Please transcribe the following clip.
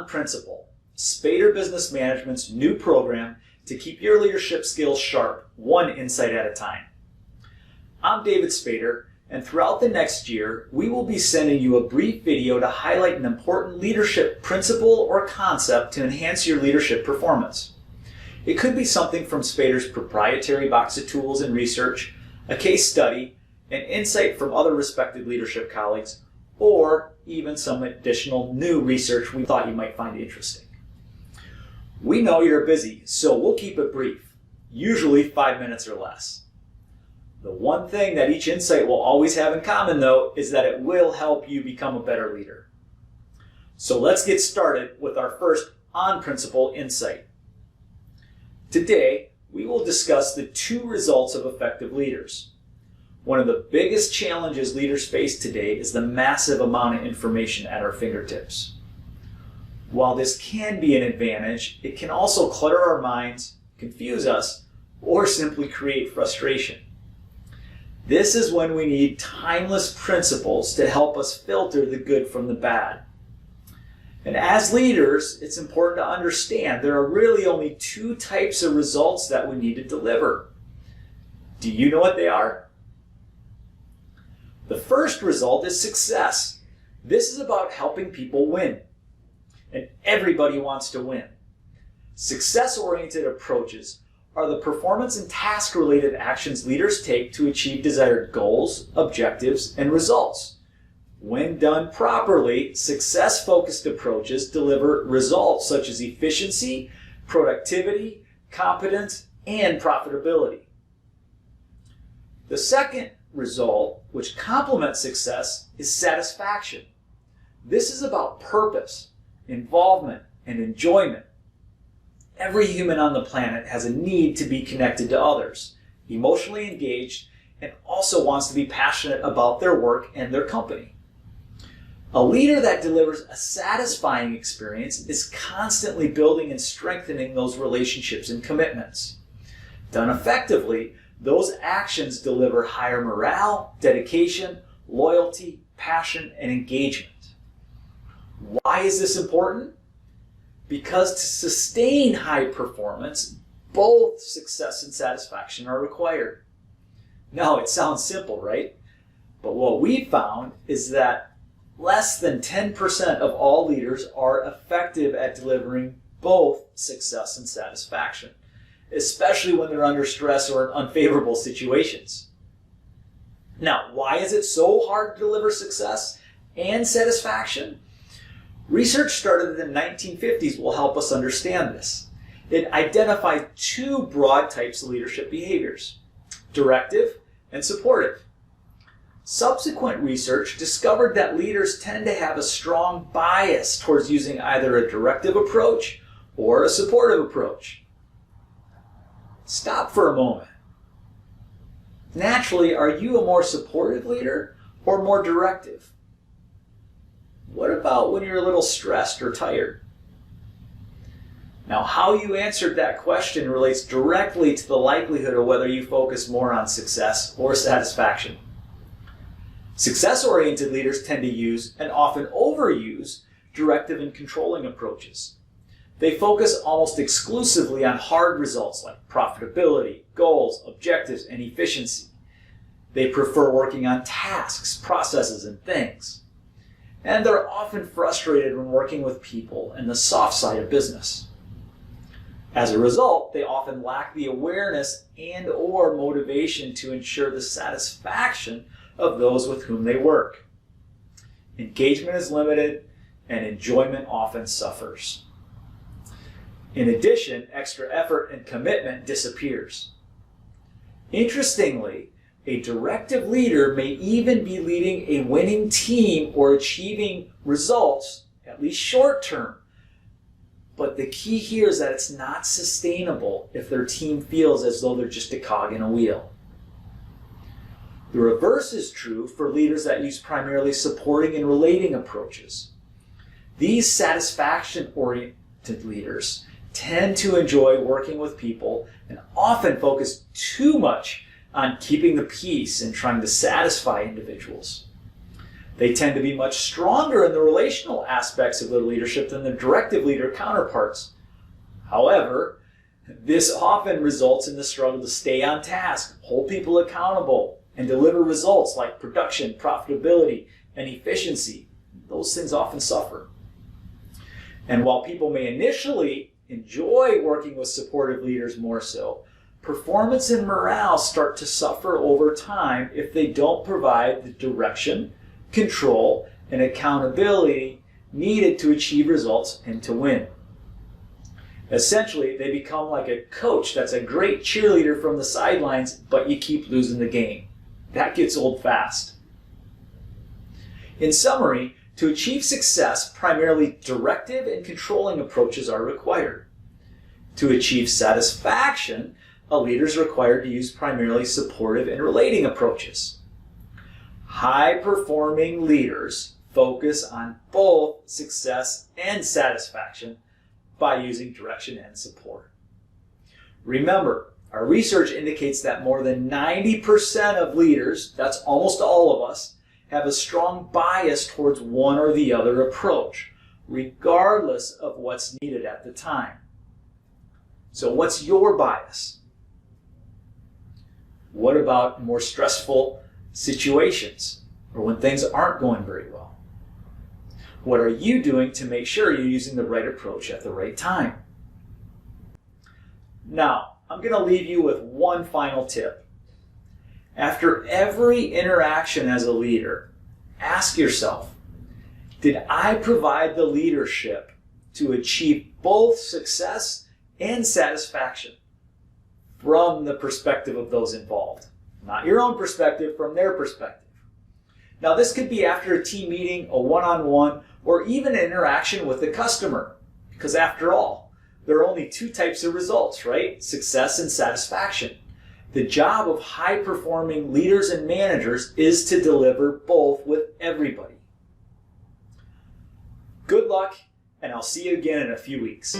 On Principle, Spader Business Management's new program to keep your leadership skills sharp, one insight at a time. I'm David Spader, and throughout the next year, we will be sending you a brief video to highlight an important leadership principle or concept to enhance your leadership performance. It could be something from Spader's proprietary box of tools and research, a case study, an insight from other respected leadership colleagues, or even some additional new research we thought you might find interesting. We know you're busy, so we'll keep it brief, usually 5 minutes or less. The one thing that each insight will always have in common, though, is that it will help you become a better leader. So let's get started with our first On Principle insight. Today, we will discuss the 2 results of effective leaders. One of the biggest challenges leaders face today is the massive amount of information at our fingertips. While this can be an advantage, it can also clutter our minds, confuse us, or simply create frustration. This is when we need timeless principles to help us filter the good from the bad. And as leaders, it's important to understand there are really only 2 types of results that we need to deliver. Do you know what they are? The first result is success. This is about helping people win. And everybody wants to win. Success-oriented approaches are the performance and task-related actions leaders take to achieve desired goals, objectives, and results. When done properly, success-focused approaches deliver results such as efficiency, productivity, competence, and profitability. The second result, which complements success, is satisfaction. This is about purpose, involvement, and enjoyment. Every human on the planet has a need to be connected to others, emotionally engaged, and also wants to be passionate about their work and their company. A leader that delivers a satisfying experience is constantly building and strengthening those relationships and commitments. Done effectively, those actions deliver higher morale, dedication, loyalty, passion, and engagement. Why is this important? Because to sustain high performance, both success and satisfaction are required. Now, it sounds simple, right? But what we found is that less than 10% of all leaders are effective at delivering both success and satisfaction, especially when they're under stress or in unfavorable situations. Now, why is it so hard to deliver success and satisfaction? Research started in the 1950s will help us understand this. It identified 2 broad types of leadership behaviors: directive and supportive. Subsequent research discovered that leaders tend to have a strong bias towards using either a directive approach or a supportive approach. Stop for a moment. Naturally, are you a more supportive leader or more directive? What about when you're a little stressed or tired? Now, how you answered that question relates directly to the likelihood of whether you focus more on success or satisfaction. Success-oriented leaders tend to use, and often overuse, directive and controlling approaches. They focus almost exclusively on hard results like profitability, goals, objectives, and efficiency. They prefer working on tasks, processes, and things. And they're often frustrated when working with people and the soft side of business. As a result, they often lack the awareness and/or motivation to ensure the satisfaction of those with whom they work. Engagement is limited, and enjoyment often suffers. In addition, extra effort and commitment disappears. Interestingly, a directive leader may even be leading a winning team or achieving results, at least short term. But the key here is that it's not sustainable if their team feels as though they're just a cog in a wheel. The reverse is true for leaders that use primarily supporting and relating approaches. These satisfaction-oriented leaders tend to enjoy working with people and often focus too much on keeping the peace and trying to satisfy individuals. They tend to be much stronger in the relational aspects of their leadership than their directive leader counterparts. However, this often results in the struggle to stay on task, hold people accountable, and deliver results like production, profitability, and efficiency. Those things often suffer. And while people may initially enjoy working with supportive leaders more so, performance and morale start to suffer over time if they don't provide the direction, control, and accountability needed to achieve results and to win. Essentially, they become like a coach that's a great cheerleader from the sidelines, but you keep losing the game. That gets old fast. In summary, to achieve success, primarily directive and controlling approaches are required. To achieve satisfaction, a leader is required to use primarily supportive and relating approaches. High-performing leaders focus on both success and satisfaction by using direction and support. Remember, our research indicates that more than 90% of leaders, that's almost all of us, have a strong bias towards one or the other approach, regardless of what's needed at the time. So what's your bias? What about more stressful situations or when things aren't going very well? What are you doing to make sure you're using the right approach at the right time? Now, I'm going to leave you with one final tip. After every interaction as a leader, ask yourself, did I provide the leadership to achieve both success and satisfaction from the perspective of those involved? Not your own perspective, from their perspective. Now, this could be after a team meeting, a one-on-one, or even an interaction with the customer. Because after all, there are only two types of results, right? Success and satisfaction. The job of high-performing leaders and managers is to deliver both with everybody. Good luck, and I'll see you again in a few weeks.